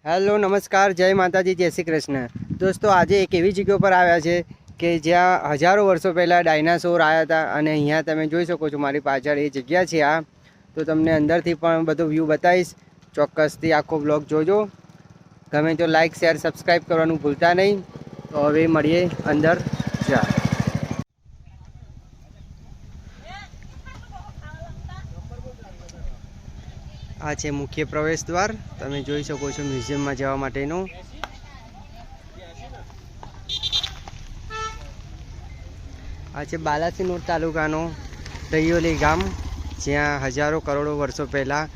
Hello નમસ્કાર, જય માતાજી, જય શ્રી કૃષ્ણ। દોસ્તો આજે એક એવી જગ્યા પર આવ્યા છે કે જ્યાં હજારો વર્ષો પહેલાં ડાયનાસોર આવ્યા હતા અને અહીંયા તમે જોઈ શકો છો મારી પાછળ એ જગ્યા છે આ। તો તમને અંદરથી પણ બધો વ્યૂ બતાવીશ, ચોક્કસથી આખો બ્લોગ જોજો। ગમે તો લાઇક શેર સબસ્ક્રાઈબ કરવાનું ભૂલતા નહીં। તો હવે મળીએ અંદર જા। આ છે મુખ્ય પ્રવેશ દ્વાર, તમે જોઈ શકો છો મ્યુઝિયમમાં જવા માટેનું। આ છે બાલાસિનોર તાલુકાનો દહિયોલી ગામ, જ્યાં હજારો કરોડો વર્ષો પહેલાં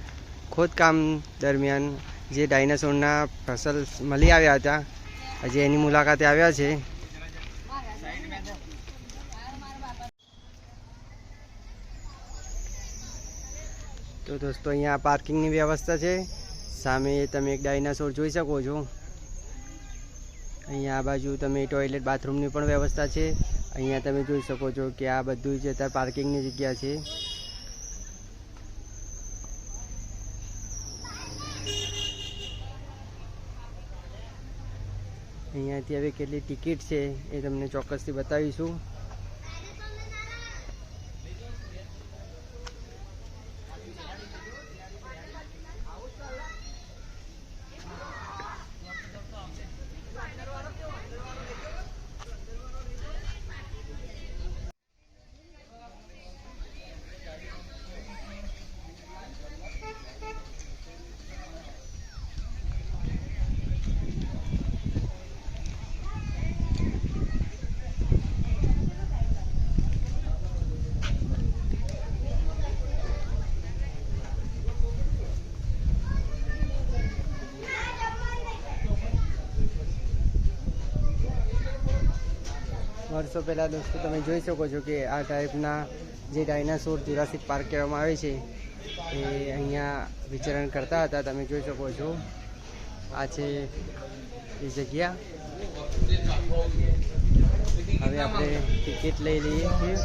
ખોદકામ દરમિયાન જે ડાયનાસોરના ફસલ મળી આવ્યા હતા, આજે એની મુલાકાતે આવ્યા છે। તો દોસ્તો અહીંયા પાર્કિંગની વ્યવસ્થા છે, સામે તમે એક ડાયનાસોર જોઈ શકો છો। અહીંયા આ બાજુ તમે ટોયલેટ બાથરૂમની પણ વ્યવસ્થા છે। અહીંયા તમે જોઈ શકો છો કે આ બધું જ અત્યારે પાર્કિંગની જગ્યા છે। અહીંયાથી હવે કેટલી ટિકિટ છે એ તમને ચોક્કસથી બતાવીશું। વર્ષો પહેલાં દોસ્તો તમે જોઈ શકો છો કે આ ટાઈપના જે ડાયનાસોર જુરાસિક પાર્ક કહેવામાં આવે છે એ અહીંયા વિચરણ કરતા હતા, તમે જોઈ શકો છો। આ છે એ જગ્યા। હવે આપણે ટિકિટ લઈ લઈએ છીએ।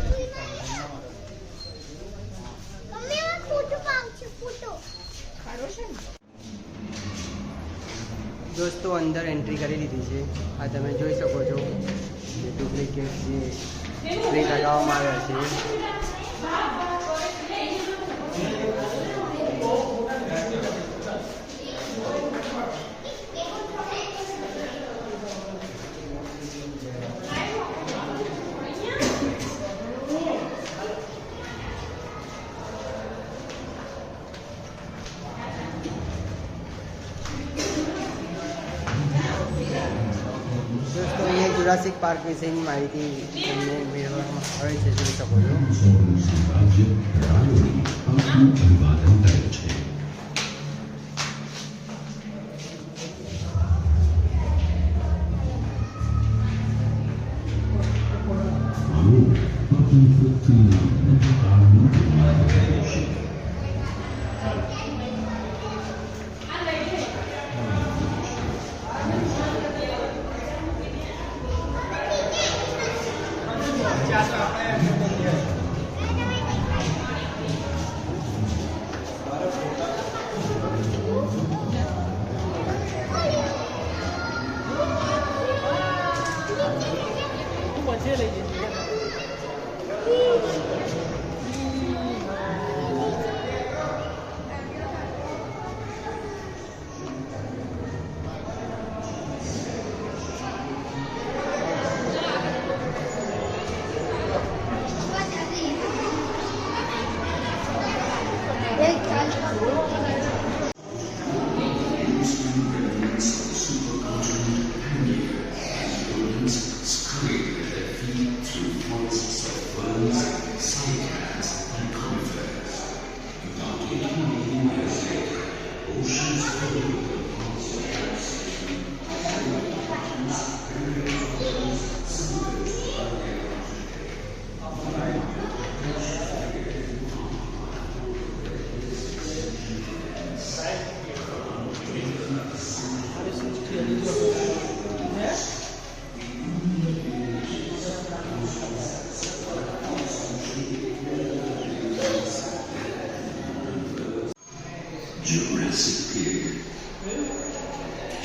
દોસ્તો અંદર એન્ટ્રી કરી લીધી છે, આ તમે જોઈ શકો છો ડુપ્લિકેટ જે સ્પ્રે લગાવવામાં આવ્યા છે। દોસ્તો અહીંયા જુરાસિક પાર્ક વિશેની માહિતી તમને મેળવવામાં આવે છે, જોઈ શકો છો।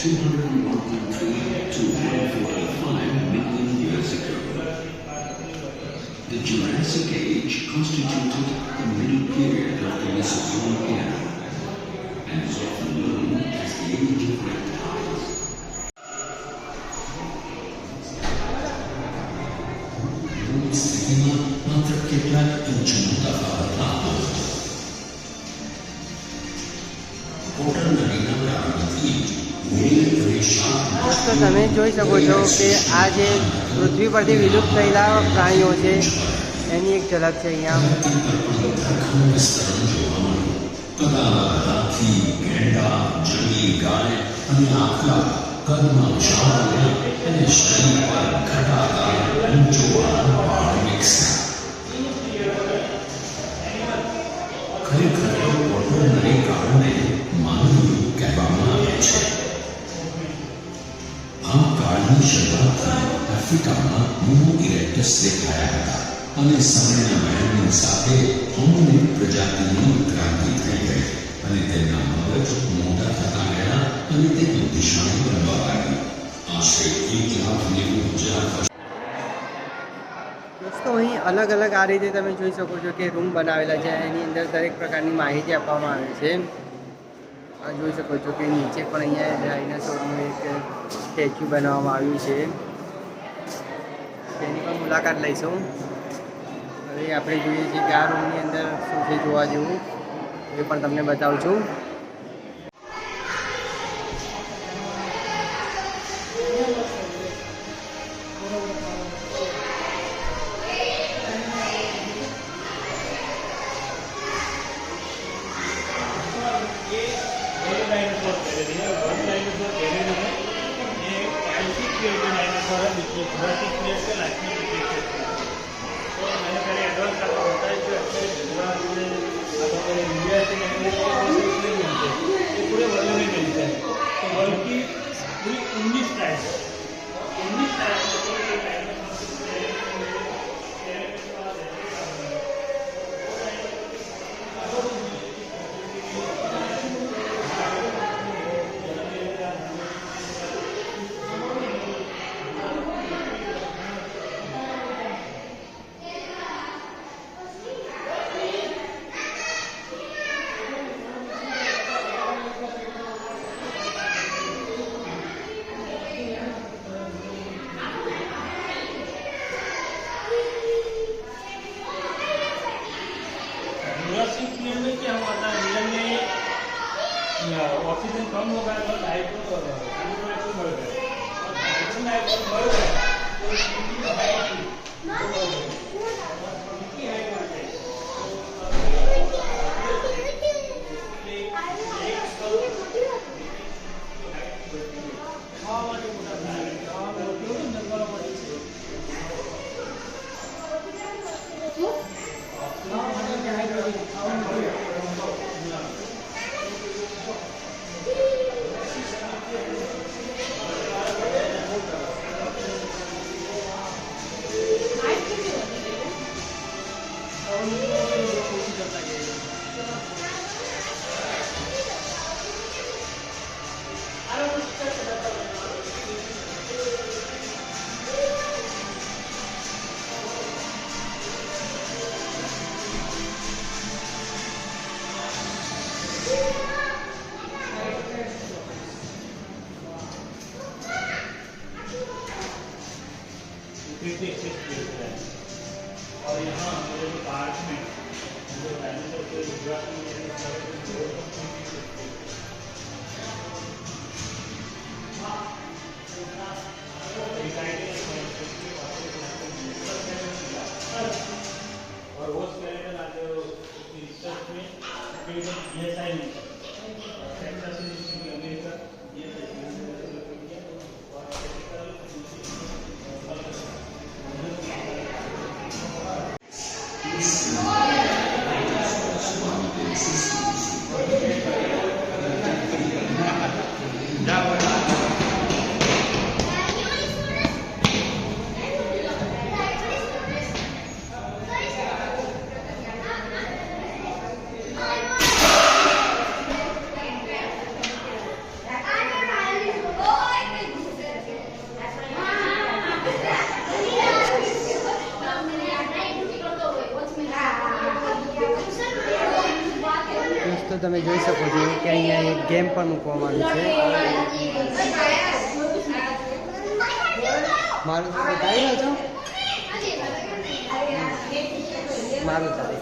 201.3 to 145 million years ago. The Jurassic Age constituted the middle period of the Mesozoic era and is often known as the Age of Reptiles. સ્થિતિમાં માત્ર કેટલાક ઇંચનો તફાવત આવતો હતો. કોટર નદીના પ્રારંભથી નીલ રેશમ તો તમે જોઈ શકો છો કે આ જે પૃથ્વી પરથી વિલુપ્ત થયેલા પ્રાણીઓ છે એની એક ઝલક છે અહીંયા. વિસ્તરણ જોવા મળ્યું. કદાવર હાથી, ગેંડા, જંગલી ગાય અને આખલા કદમાં વિશાળ અને શરીર પર ઘટાદાર ઊંચો પહાડ વિકસ્યા. ખરેખર વોટરનરી કાળને માનવયુગ કહેવામાં આવે છે. આ કાળની શરૂઆતથી આફ્રિકામાં હોમો ઇરેક્ટસ દેખાયા હતા અને સમયના વહેણની સાથે હોમિનિડ પ્રજાતિની ઉત્ક્રાંતિ થઈ ગઈ અને તેમના મગજ મોટા થતા ગયા અને તે બુદ્ધિશાળી બનવા લાગી. આશરે 1,90,000 વર્ષ. દોસ્તો અહીં અલગ અલગ આ રીતે તમે જોઈ શકો છો કે રૂમ બનાવેલા છે. એની અંદર દરેક પ્રકારની માહિતી આપવામાં આવે છે. આ જોઈ શકો છો કે નીચે પણ અહીંયા ડાયનાસોરનું એક સ્ટેચ્યુ બનાવવામાં આવ્યું છે. તેની પણ મુલાકાત લઈશું. હવે આપણે જોઈએ છીએ કે આ રૂમની અંદર શું છે જોવા જેવું એ પણ તમને બતાવું છું. पूरे वर्ल्ड में मिलते हैं. तो वर्ल्ड की पूरी 19 टाइप्स में क्या हुआ था, रियल में ऑक्सीजन कम हो गया और हाइड्रोजन बढ़ गया और हाइड्रोजन बढ़ गया और यहाँ मेरे पार्क में जो डायनासोर के और वो स्केलेटन आते हो रिसर्च में ESI में अमेरिका ये તમે જોઈ શકો છો કે અહીંયા એક ગેમ પણ મૂકવામાં આવી છે. મારું બતાવી રહ્યો છો મારું ચાલે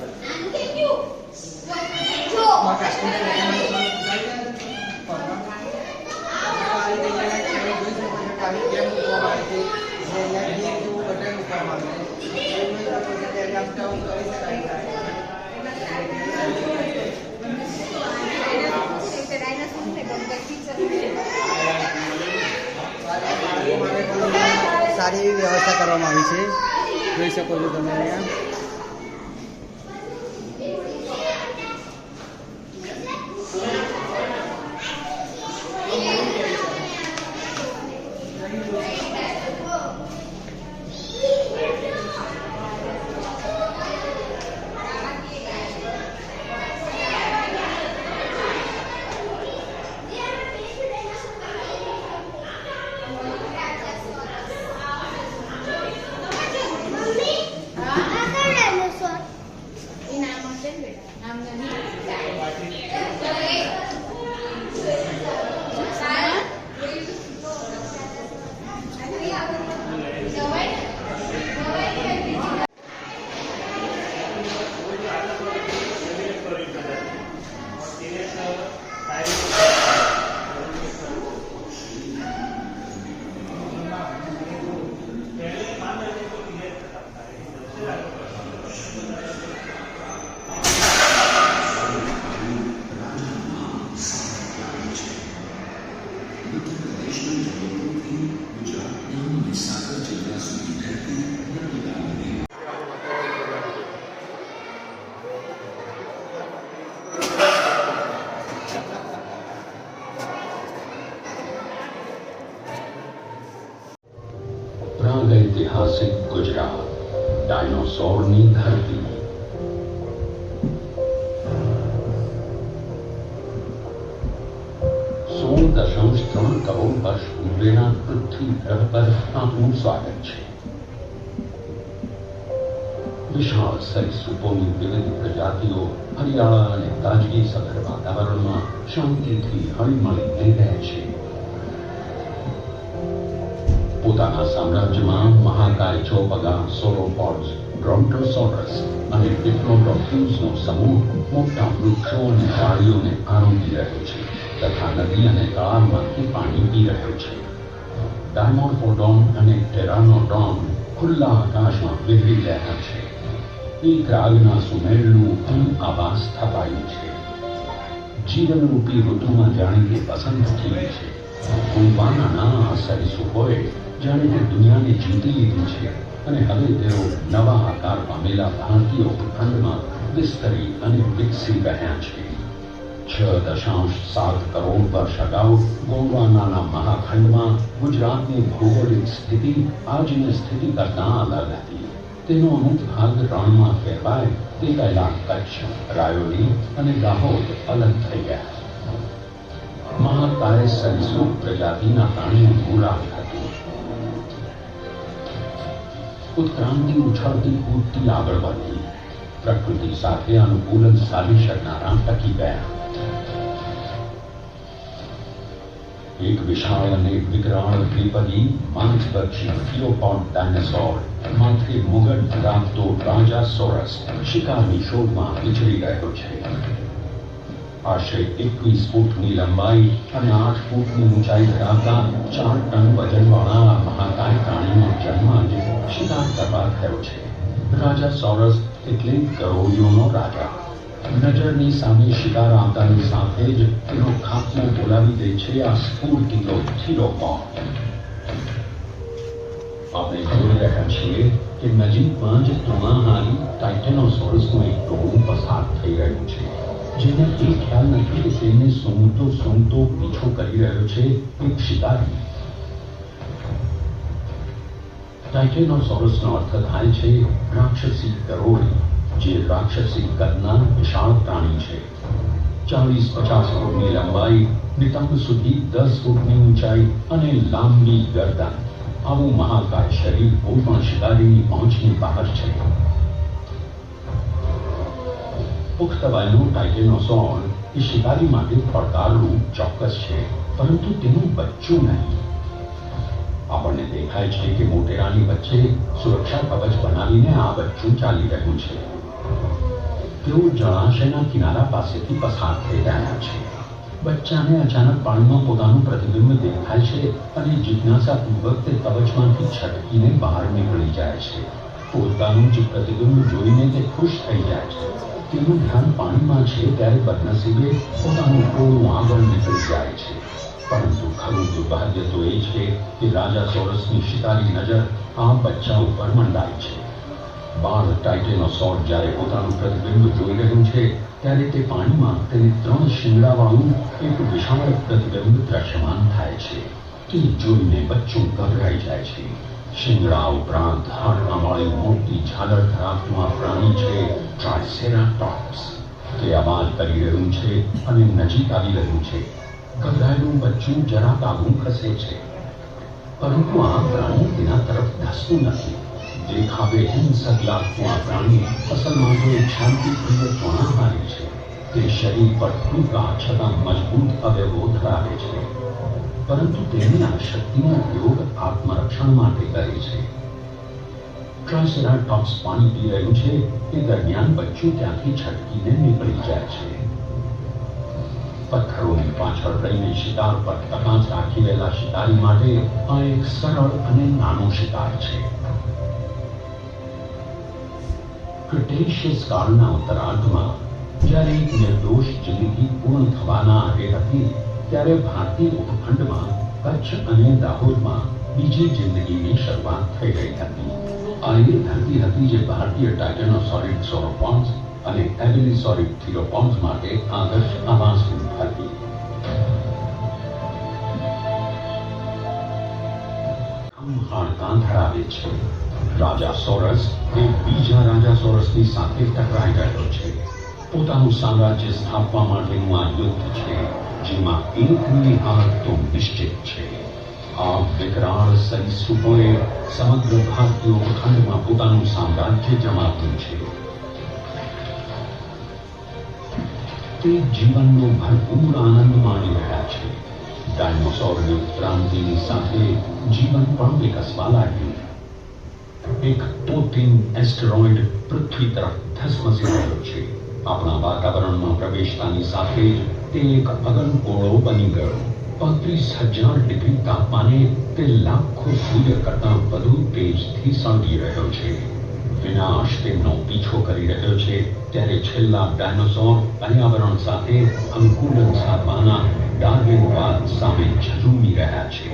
સારી એવી વ્યવસ્થા કરવામાં આવી છે. જોઈ શકો છો તમે અહીંયા. પ્રાગૈતિહાસિક ગુજરાત, ડાયનોસોરની ધરતી. 16.3 કરોડ વર્ષ પૂર્વેના પૃથ્વી ગ્રહ પર આપનું સ્વાગત છે. વિશાળ સરીસૃપોની વિવિધ પ્રજાતિઓ હરિયાળા અને તાજગીસભર વાતાવરણમાં શાંતિથી હળીમળીને રહે છે. પોતાના સામ્રાજ્યમાં મહાકાય ચોપગા, સોરોપોડ્સ, બ્રોન્ટોસોરસ અને ડિપ્લોડોક્યુસનો સમૂહ મોટા વૃક્ષો અને ઝાડીઓને આરોગી રહ્યો છે તથા નદી અને તળાવમાંથી પાણી પી રહ્યો છે. ડાયમોર્ફોડોન અને ટેરાનોડોન ખુલ્લા આકાશમાં વિહરી રહ્યા છે. એક રાગના સુમેળનું અહીં આવાસ સ્થપાયું છે. જીવનરૂપી ઋતુમાં જાણે કે વસંત થયું છે. ઊંઘવાના આ સરીસૃપોએ જાણે કે દુનિયાને જીતી લીધી છે અને હવે તેઓ નવા આકાર પામેલા ભારતીય ઉપખંડમાં વિસ્તરી અને વિકસી રહ્યા છે. 6.7 કરોડ વર્ષ અગાઉ ગોંડવાનાના મહાખંડમાં ગુજરાતની ભૌગોલિક સ્થિતિ આજની સ્થિતિ કરતાં અલગ હતી. તેનો અમુક ભાગ રણમાં ફેરવાય તે પહેલા કચ્છ, રાયોલી અને દાહોદ અલગ થઈ ગયા. મહાકાય સરીસૃપ પ્રજાતિના પ્રાણીઓનું રાજ હતું. ઉત્ક્રાંતિ ઉછળતી કૂદતી આગળ વધી. પ્રકૃતિ સાથે અનુકૂલન સાધી શકનારા ટકી ગયા. એક વિશાળ અને વિકરાળ દ્વિપદી માંસભક્ષી થિયોપોડ ડાયનાસોર માથે મુગટ ધરાવતો રાજાસોરસ શિકારની શોધમાં વિચરી રહ્યો છે. આશરે 21 ફૂટની લંબાઈ અને 8 ફૂટની ઊંચાઈ ધરાવતા 4 ટન વજનવાળા આ મહાકાય પ્રાણીનો જન્મ જ શિકાર કરવા થયો છે. રાજાસોરસ એટલે ગરોળીઓનો રાજા. નજરની સામે શિકાર આવતાની સાથે જ તેનો ખાત્મો બોલાવી દે છે આ સ્ફૂર્તિલો થિયોપોડ. આપણે જોઈ રહ્યા છીએ કે નજીકમાં જ તૃણાહારી ટાઇટેનોસોરસનું એક ટોળું પસાર થઈ રહ્યું છે, જેને એ ખ્યાલ નથી કે તેને સૂંઘતો પીછો કરી રહ્યો છે એક શિકારી. ટાઇટેનોસોરસનો અર્થ થાય છે રાક્ષસી ગરોળી, જે રાક્ષસી કદના વિશાળ પ્રાણી છે. 40-50 ફૂટની લંબાઈ, નિતંબ સુધી 10 ફૂટની ઊંચાઈ અને લાંબી ગરદન. આવું મહાકાય શરીર કોઈ પણ શિકારીની પહોંચની બહાર છે. પુખ્ત વયનો ટાઇટેનોસોર કે શિકારી માટે પડકારરૂપ ચોક્કસ છે, પરંતુ તેનું બચ્ચું નહીં. આપણને દેખાય છે કે મોટેરાની વચ્ચે સુરક્ષા કવચ બનાવીને આ બચ્ચું ચાલી રહ્યું છે. તેઓ જળાશયના કિનારા પાસેથી પસાર થઈ રહ્યા છે. બચ્ચાને અચાનક પાણીમાં પોતાનું પ્રતિબિંબ દેખાય છે અને જિજ્ઞાસાપૂર્વક તે કવચમાંથી છટકીને બહાર નીકળી જાય છે. પોતાનું જ પ્રતિબિંબ જોઈને તે ખુશ થઈ જાય છે. તેનું ધ્યાન પાણીમાં છે ત્યારે બદનસીબે પોતાનું ટોળું આગળ નીકળી જાય છે. પરંતુ ખરું દુર્ભાગ્ય તો એ છે કે રાજા સોરસની શિકારી નજર આ બચ્ચા ઉપર મંડાય છે. બાળ ટાઇટેનોસોર જ્યારે પોતાનું પ્રતિબિંબ જોઈ રહ્યું છે ત્યારે તે પાણીમાં તેને 3 શિંગડાવાળું એક વિશાળ પ્રતિબિંબ દ્રશ્યમાન થાય છે. તે જોઈને બચ્ચું ગભરાઈ જાય છે. શિંગડા ઉપરાંત હાડકાવાળી મોટી ઝાલર ધરાવતું આ પ્રાણી છે ટ્રાયસેરાટોપ્સ. તે અવાજ કરી રહ્યું છે અને નજીક આવી રહ્યું છે. ગભરાયેલું બચ્ચું જરાક આગું ખસે છે, પરંતુ આ પ્રાણી તેના તરફ ધસતું નથી. દેખાવે હિંસક લાગતું આ પ્રાણી અસલમાં તો એક શાંતિપ્રિય ચોણાહારી છે. તે શરીર પર ટૂંકા છતાં મજબૂત અવયવો ધરાવે છે, પરંતુ તેને આ શક્તિનો ઉપયોગ આત્મરક્ષણ માટે કરે છે. ટ્રાયસેરાટોપ્સ પાણી પી રહ્યું છે એ દરમિયાન બચ્ચું ત્યાંથી છટકીને નીકળી જાય છે. પથ્થરોની પાછળ રહીને શિકાર પર તકાચ રાખી રહેલા શિકારી માટે આ એક સરળ અને નાનો શિકાર છે. ક્રિટેશિયસ કાળના ઉત્તરાર્ધમાં જ્યારે એક નિર્દોષ જિંદગી પૂર્ણ થવાના આરે હતી ત્યારે ભારતીય ઉપખંડમાં કચ્છ અને દાહોદમાં બીજી જિંદગીની શરૂઆત થઈ ગઈ હતી. આ એ ધરતી હતી જે ભારતીય ટાઇટેનોસોરિડ સોરોપોડ્સ અને એબિલિસોરિડ થીરોપોડ્સ માટે આદર્શ આવાસરૂપ હતી. હાડકાં ધરાવે છે. રાજા સોરસ એ બીજા રાજા સોરસની સાથે ટકરાઈ રહ્યો છે. પોતાનું સામ્રાજ્ય સ્થાપવા માટેનું આ યુદ્ધ છે જેમાં એકની હાર તો નિશ્ચિત છે. આ વિકરાળ સરીસૃપોએ સમગ્ર ભારતીય ઉપખંડમાં પોતાનું સામ્રાજ્ય જમાવ્યું છે. તે જીવનનો ભરપૂર આનંદ માણી રહ્યા છે. ડાયનોસોરની ઉત્ક્રાંતિની સાથે જીવન પણ વિકસવા લાગ્યું. એક પોટીન એસ્ટેરોઇડ પૃથ્વી તરફ ધસમસી રહ્યો છે. આપણા વાતાવરણમાં પ્રવેશતાની સાથે જ તે એક અગનગોળો બની ગયો. 35,000 ડિગ્રી તાપમાને તે લાખો સૂર્ય કરતાં વધુ તેજથી સળગી રહ્યો છે. વિનાશ તેમનો પીછો કરી રહ્યો છે ત્યારે છેલ્લા ડાયનોસોર પર્યાવરણ સાથે અનુકૂલન સાધવાના ડાર્વિનવાદ સામે ઝઝૂમી રહ્યા છે.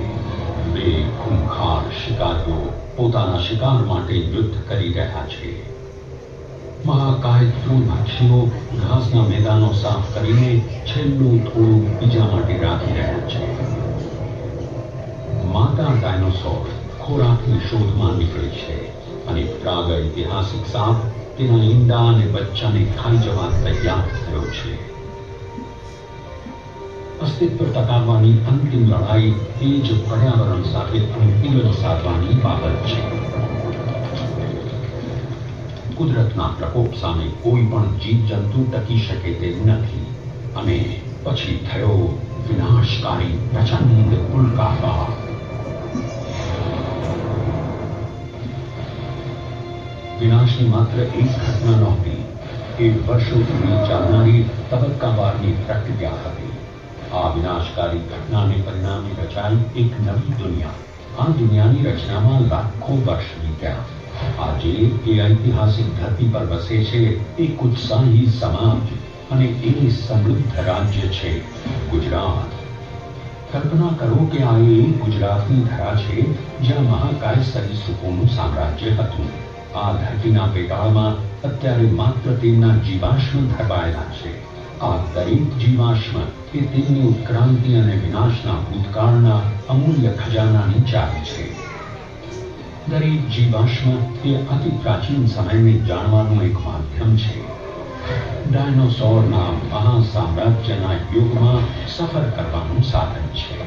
બે ખૂંખાર શિકારીઓ પોતાના શિકાર માટે યુદ્ધ કરી રહ્યા છે. મહાકાય તૃણભક્ષીઓ ઘાસના મેદાનો સાફ કરીને છેલ્લું થોડું બીજા માટે રાખી રહ્યા છે. માતા ડાયનોસોર ખોરાકની શોધમાં નીકળી છે અને પ્રાગૈતિહાસિક સાપ તેના ઈંડા અને બચ્ચાને ખાઈ જવા તૈયાર થયો છે. અસ્તિત્વ ટકાવવાની અંતિમ લડાઈ એ જ પર્યાવરણ સાથે અનુકૂલન સાધવાની બાબત છે. કુદરતના પ્રકોપ સામે કોઈ પણ જીવજંતુ ટકી શકે તેમ નથી અને પછી થયો વિનાશકારી પ્રચંડ ઉલ્કાપાત. વિનાશની માત્ર એક ઘટના નહોતી, એક વર્ષો સુધી ચાલનારી તબક્કાવારની પ્રક્રિયા હતી. આ વિનાશકારી ઘટનાને પરિણામે રચાઈ એક નવી દુનિયા. આ દુનિયાની રચનામાં લાખો વર્ષ વીત્યા. આજે એ ઐતિહાસિક ધરતી પર વસે છે એક ઉત્સાહી સમાજ અને એ સમૃદ્ધ રાજ્ય છે ગુજરાત. કલ્પના કરો કે આ એ ગુજરાતની ધરા છે જ્યાં મહાકાય સરીસૃપોનું સામ્રાજ્ય હતું. આ ધરતીના પેટાળમાં અત્યારે માત્ર તેમના જીવાશ્મ ધરબાયેલા છે. આ દરેક જીવાશ્મ એ તેમની ઉત્ક્રાંતિ અને વિનાશના ભૂતકાળના અમૂલ્ય ખજાનાની ચાવી છે. દરેક જીવાશ્મ એ અતિ પ્રાચીન સમયને જાણવાનું એક માધ્યમ છે. ડાયનોસોરના મહાસામ્રાજ્યના યુગમાં સફર કરવાનું સાધન છે.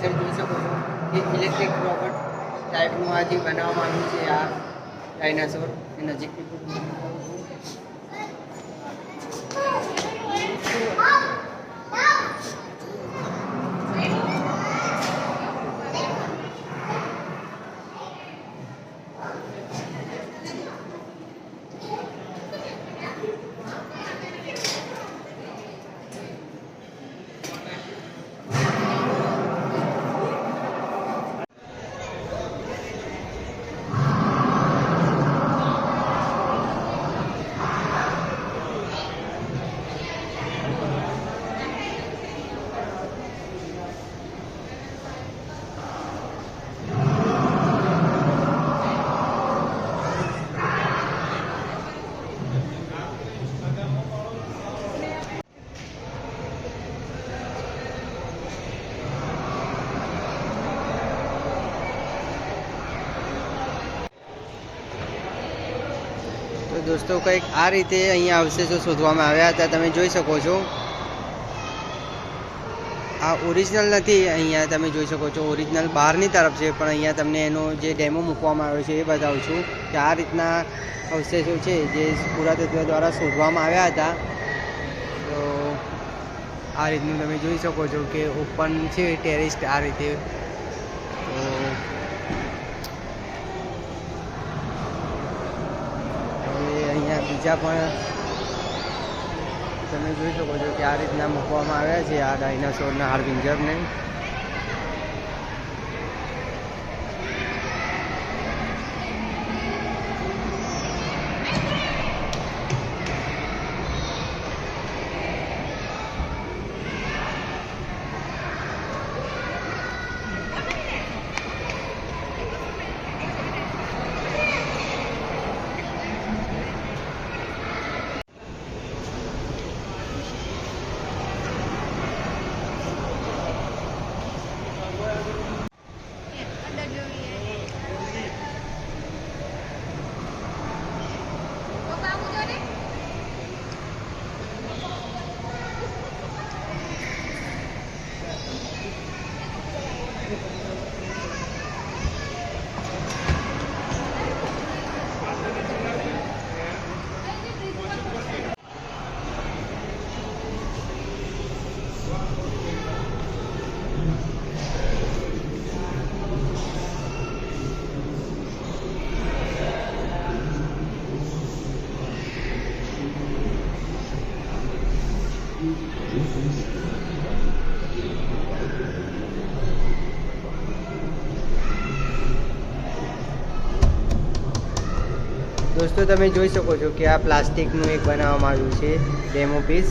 પાછળ જોઈ શકો છો કે ઇલેક્ટ્રિક રોબોટ ટાઈપનું આ જે બનાવવામાં આવ્યું છે આ ડાયનાસોર એ નજીકથી તો દોસ્તો કંઈક આ રીતે અહીંયા અવશેષો શોધવામાં આવ્યા હતા. તમે જોઈ શકો છો આ ઓરિજિનલ નથી. અહીંયા તમે જોઈ શકો છો ઓરિજિનલ બહારની તરફ છે, પણ અહીંયા તમને એનો જે ડેમો મૂકવામાં આવ્યો છે એ બતાવું છું કે આ રીતના અવશેષો છે જે પુરાતત્વ દ્વારા શોધવામાં આવ્યા હતા. તો આ રીતનું તમે જોઈ શકો છો કે ઓપન છે ટેરેસ્ટ આ રીતે. તો અહીંયા બીજા પણ તમે જોઈ શકો છો કે આ રીતના મૂકવામાં આવ્યા છે આ ડાયનાસોરના હાડપિંજરને. દોસ્તો તમે જોઈ શકો છો કે આ પ્લાસ્ટિકનું એક બનાવવામાં આવ્યું છે ડેમો પીસ.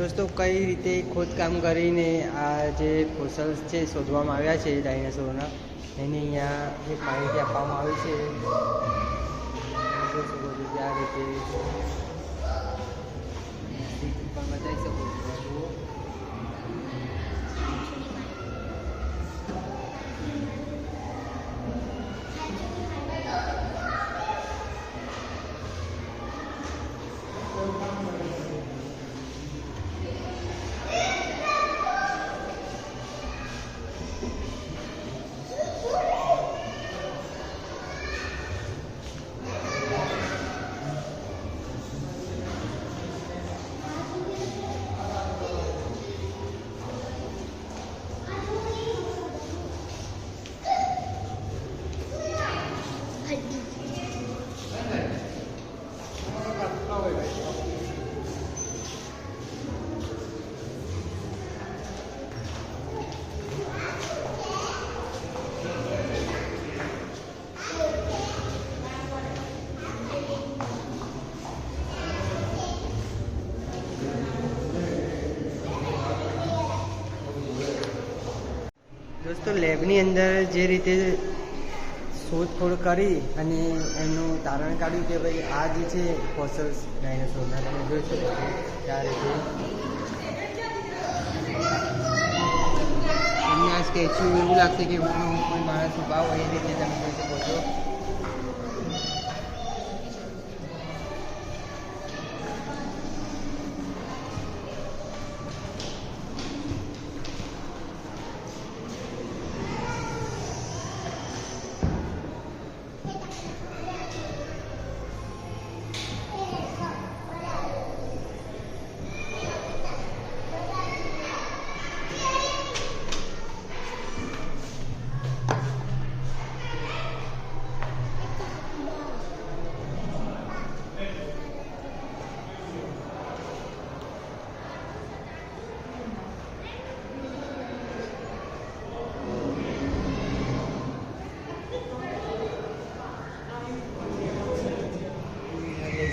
દોસ્તો કઈ રીતે ખોદકામ કરીને આ જે ફોસલ્સ છે શોધવામાં આવ્યા છે ડાયનાસોરના એની અહીંયા એક માહિતી આપવામાં આવી છે. જોઈ શકો છો કે આ રીતે પણ બતાવી શકો છો. જુઓ. દોસ્તો લેબની અંદર જે રીતે શોધખોળ કરી અને એનું તારણ કાઢ્યું કે ભાઈ આ જે છે ફોસલ્સ ડાયનાસોરના તમે જોઈ શકો છો કે આ રીતે એમને આ સ્ટેચ્યુ એવું લાગશે કે કોઈ માણસ ઊભા હોય એ રીતે તમે જોઈ શકો છો.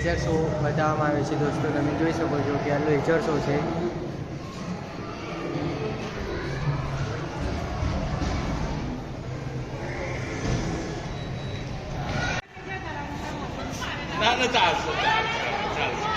લેઝર શો બતાવવામાં આવે છે દોસ્તો. તમે જોઈ શકો છો કે આ લેઝર શો છે. ના ના ચાલશે ચાલશે.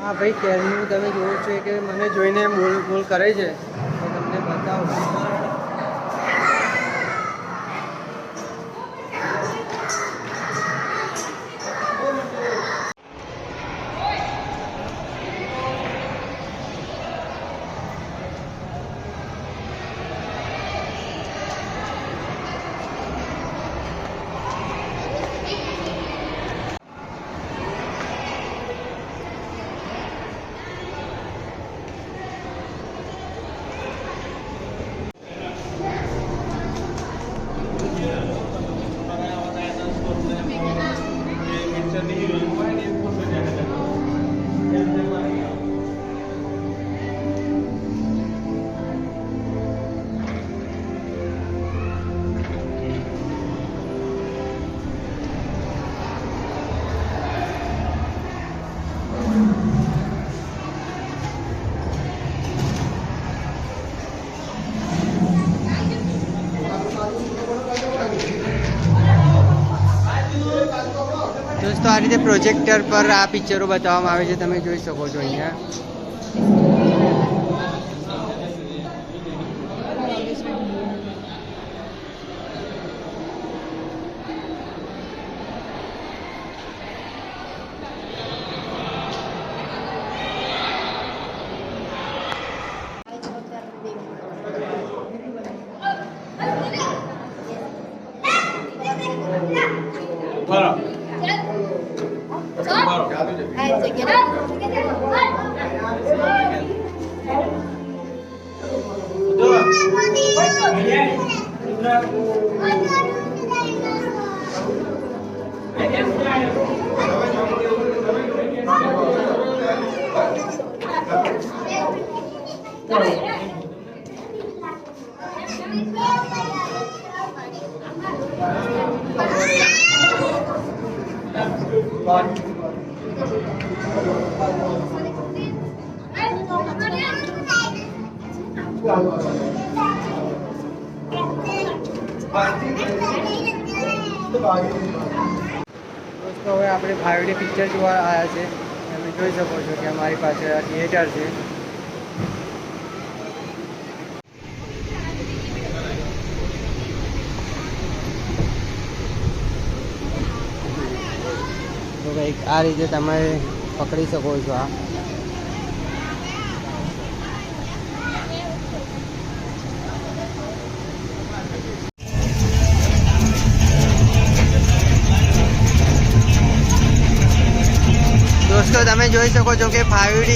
હા ભાઈ, ક્યારનું તમે જોવો છો કે મને જોઈને બોલ કરે છે તો તમને બતાવું. દોસ્તો આ રીતે પ્રોજેક્ટર પર આ પિક્ચરો બતાવવામાં આવે છે, તમે જોઈ શકો છો અહીંયા. દોસ્તો હવે આપણે ભાવડી પિક્ચર જોવા આવ્યા છે. તમે જોઈ શકો છો કે અમારી પાસે આ થિયેટર છે. તો કંઈક આ રીતે તમે પકડી શકો છો. આ દોસ્તો તમે જોઈ શકો છો કે 5D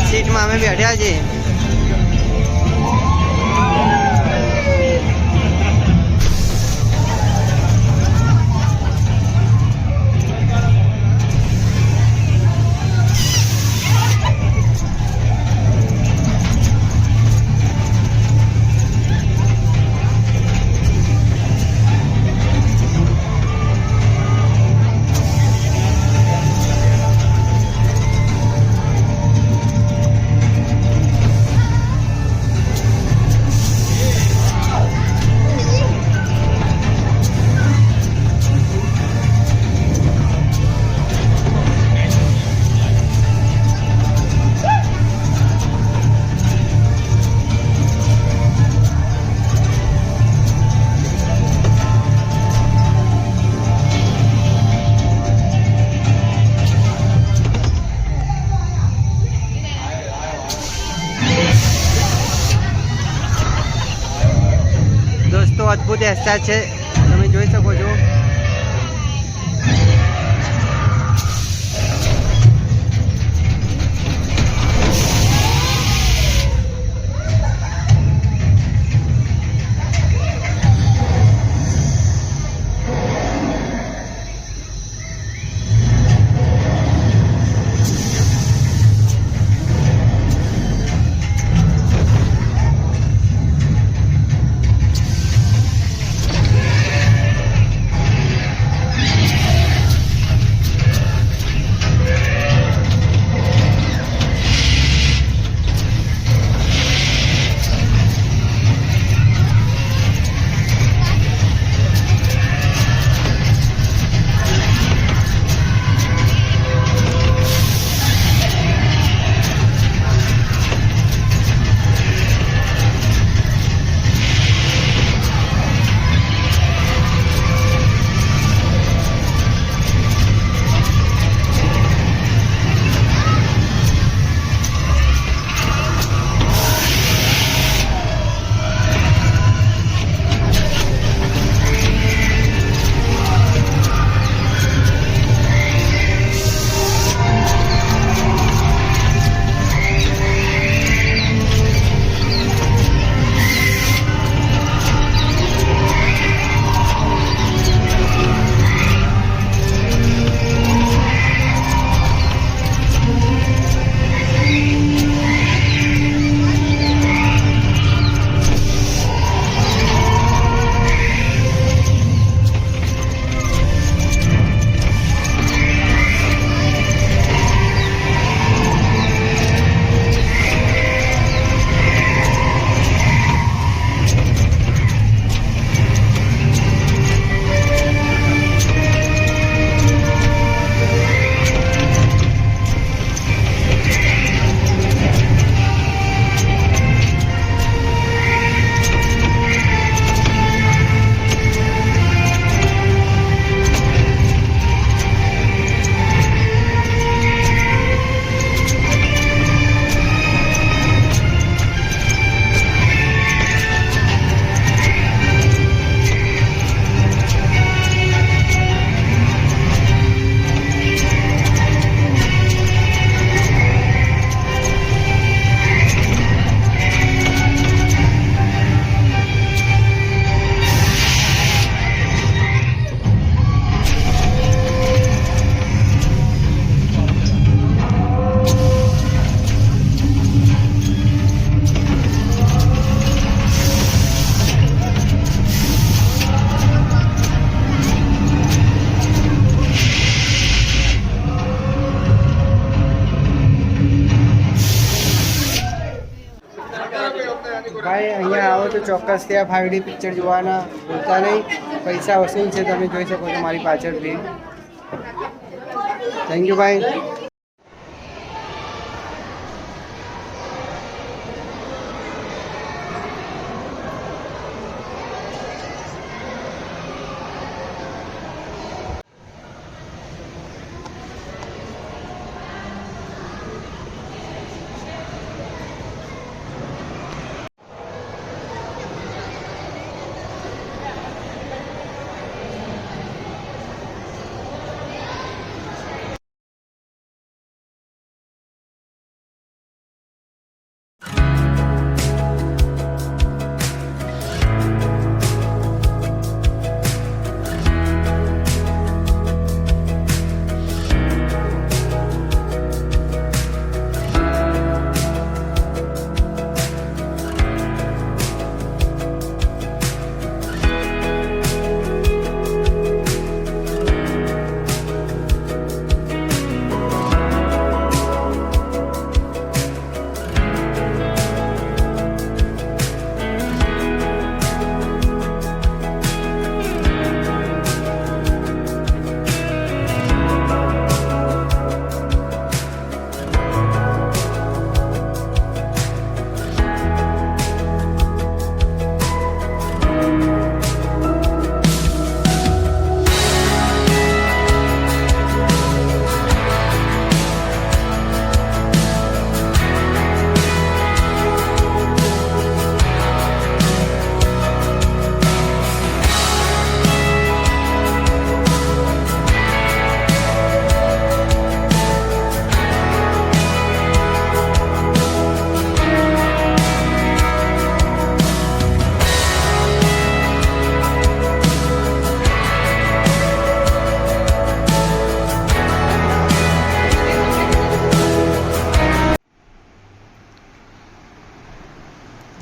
સીટમાં અમે બેઠ્યા છીએ. દોસ્તો અદ્ભુત અહેસાસ છે, તમે જોઈ શકો છો. ભાઈ અહીંયા આવો તો ચોક્કસ ત્યાં 5D પિક્ચર જોવાના ભૂલતા નહીં. પૈસા વસૂલ છે, તમે જોઈ શકો છો મારી પાછળ બી. થેન્ક યુ ભાઈ.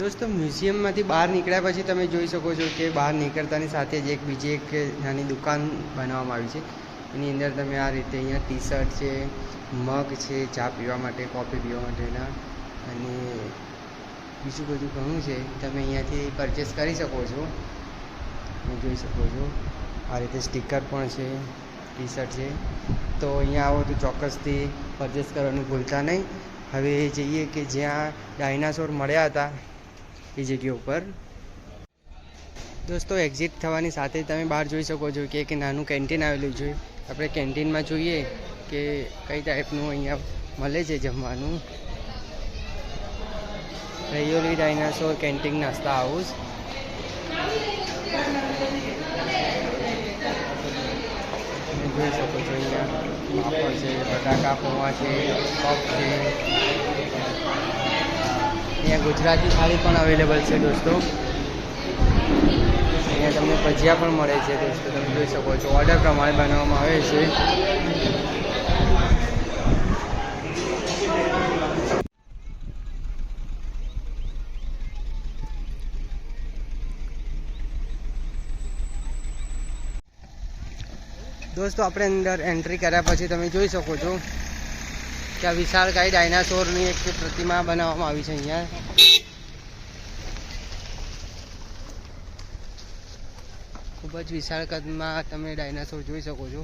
દોસ્તો મ્યુઝિયમમાંથી બહાર નીકળ્યા પછી તમે જોઈ શકો છો કે બહાર નીકળતાની સાથે જ બીજી એક નાની દુકાન બનાવવામાં આવી છે. એની અંદર તમે આ રીતે અહીંયા ટી શર્ટ છે, મગ છે ચા પીવા માટે, કોફી પીવા માટેના, અને બીજું બધું ઘણું છે. તમે અહીંયાથી પરચેસ કરી શકો છો. તમે જોઈ શકો છો આ રીતે સ્ટીકર પણ છે, ટી શર્ટ છે. તો અહીંયા આવો તો ચોક્કસથી પરચેસ કરવાનું ભૂલતા નહીં. હવે જઈએ કે જ્યાં ડાયનાસોર મળ્યા હતા એ જગ્યા ઉપર. દોસ્તો એક્ઝિટ થવાની સાથે તમે બહાર જોઈ શકો છો કે એક નાનું કેન્ટીન આવેલું છે. આપણે કેન્ટીનમાં જોઈએ કે કઈ ટાઈપનું અહીંયા મળે છે જમવાનું. રૈયોલી ડાયનાસોર કેન્ટીન નાસ્તા હાઉસ. તમે જોઈ શકો છો અહીંયા પાપડ છે, બટાકા પૌવા છે, પફ છે. અહીંયા ગુજરાતી થાળી પણ અવેલેબલ છે દોસ્તો. અહીંયા તમને ભજીયા પણ મળે છે દોસ્તો. તમે જોઈ શકો છો ઓર્ડર પ્રમાણે બનાવવામાં આવે છે. દોસ્તો આપણે અંદર એન્ટ્રી કર્યા પછી તમે જોઈ શકો છો કે આ વિશાળકાય ડાયનાસોરની એક પ્રતિમા બનાવવામાં આવી છે અહીંયા. ખૂબ જ વિશાળ કદમાં તમે ડાયનાસોર જોઈ શકો છો.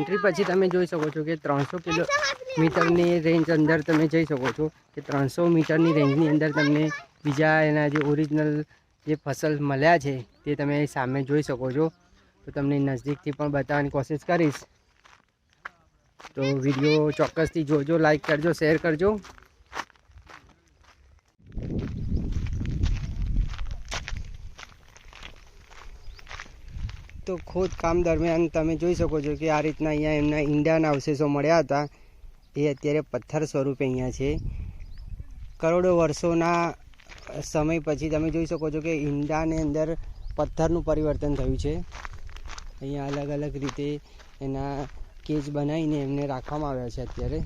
એન્ટ્રી પછી તમે જોઈ શકો છો કે 300 કિલોમીટરની રેન્જ અંદર તમે જઈ શકો છો કે 300 મીટરની રેન્જની અંદર તમને બીજા એના જે ઓરિજિનલ જે ફસલ મળ્યા છે તે તમે સામે જોઈ શકો છો. તો તમને નજીકથી પણ બતાવવાની કોશિશ કરીશ. તો વિડીયો ચોક્કસથી જોજો, લાઈક કરજો, શેર કરજો. તો ખોદકામ દરમિયાન તમે જોઈ શકો છો કે આ રીતના અહીંયા એમના ઈંડાના અવશેષો મળ્યા હતા. એ અત્યારે પથ્થર સ્વરૂપે અહીંયા છે. કરોડો વર્ષોના સમય પછી તમે જોઈ શકો છો કે ઈંડાની અંદર પથ્થરનું પરિવર્તન થયું છે. અહીંયા અલગ અલગ રીતે એના કેજ બનાવીને એમને રાખવામાં આવ્યા છે અત્યારે.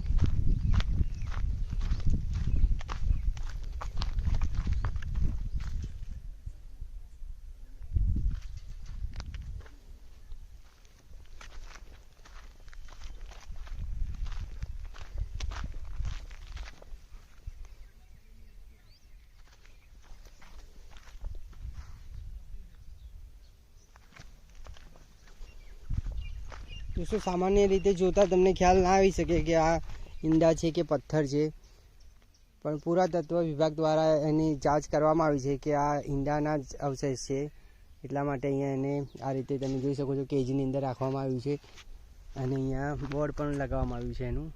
દોસ્તો સામાન્ય રીતે જોતા તમને ખ્યાલ ના આવી શકે કે આ ઈંડા છે કે પથ્થર છે, પણ પુરાતત્વ વિભાગ દ્વારા એની જાંચ કરવામાં આવી છે કે આ ઈંડાના જ અવશેષ છે. એટલા માટે અહીંયા એને આ રીતે તમે જોઈ શકો છો કેજની અંદર રાખવામાં આવ્યું છે અને અહીંયા બોર્ડ પણ લગાવવામાં આવ્યું છે એનું.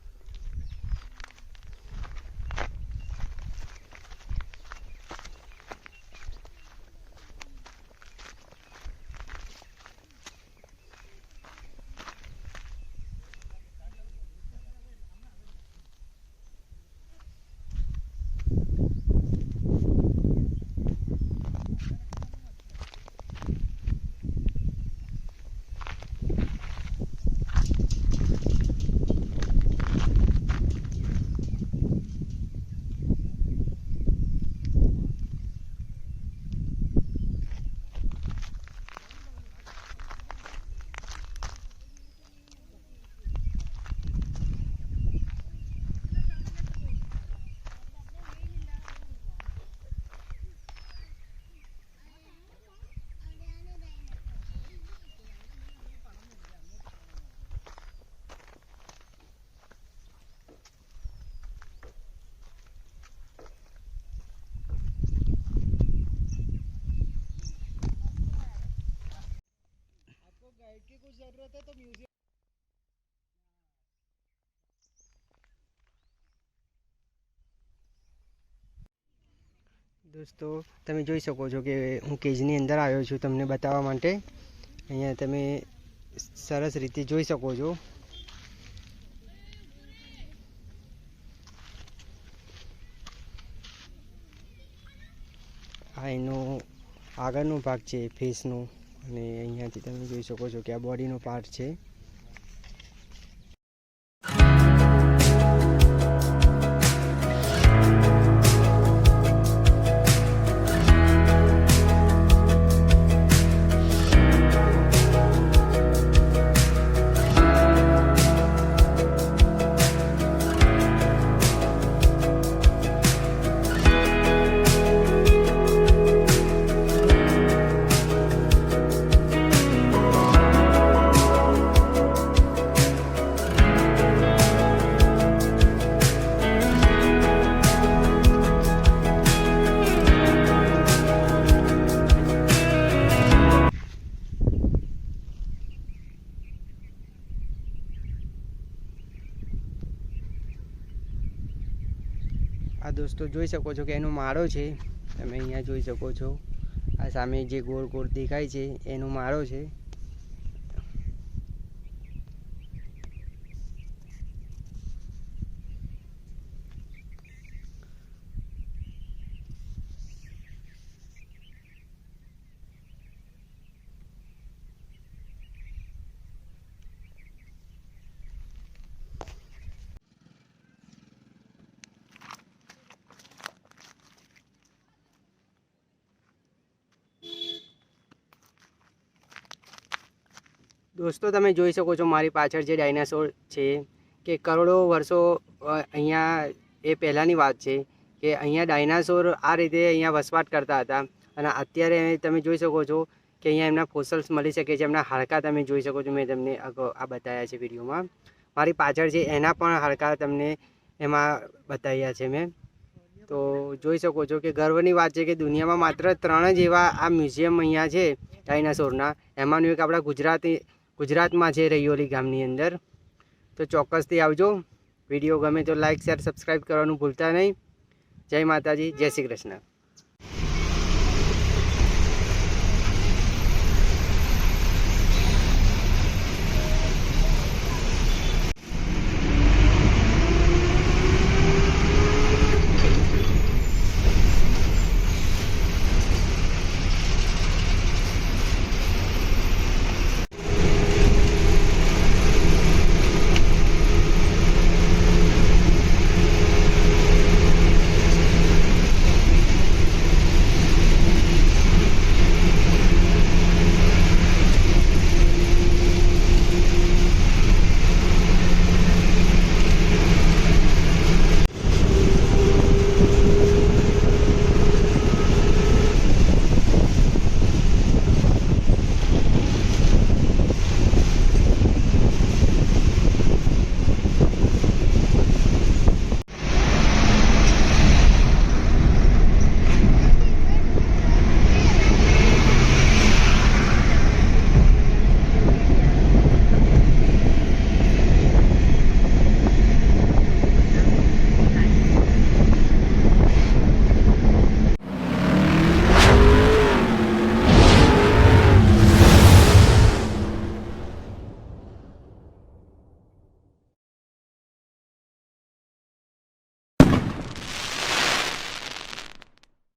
દોસ્તો તમે જોઈ શકો છો કે હું કેજની અંદર આવ્યો છું તમને બતાવવા માટે. અહીંયા તમે સરસ રીતે જોઈ શકો છો. આ એનો આગળનો ભાગ છે ફેસનો, અને અહીંયાથી તમે જોઈ શકો છો કે આ બોડીનો પાર્ટ છે. આ દોસ્તો જોઈ શકો છો કે એનો માળો છે. તમે અહીંયા જોઈ શકો છો આ સામે જે ગોળ ગોળ દેખાય છે એનો માળો છે. દોસ્તો તમે જોઈ શકો છો મારી પાછળ જે ડાયનાસોર છે કે કરોડો વર્ષો અહીંયા એ પહેલાંની વાત છે કે અહીંયા ડાયનાસોર આ રીતે અહીંયા વસવાટ કરતા હતા. અને અત્યારે તમે જોઈ શકો છો કે અહીંયા એમના ફોસલ્સ મળી શકે છે. એમના હાડકાં તમે જોઈ શકો છો, મેં તમને અગાઉ આ બતાવ્યા છે વિડીયોમાં. મારી પાછળ છે એના પણ હાડકાં તમને એમાં બતાવ્યા છે મેં. તો જોઈ શકો છો કે ગર્વની વાત છે કે દુનિયામાં માત્ર 3 જ એવા આ મ્યુઝિયમ અહીંયા છે ડાયનાસોરના. એમાંનું એક આપણા ગુજરાતમાં છે, રૈયોલી ગામની અંદર. તો ચોક્કસથી આવજો. વિડીયો ગમે તો લાઇક, શેર, સબસ્ક્રાઈબ કરવાનું ભૂલતા નહીં. જય માતાજી, જય શ્રી કૃષ્ણ.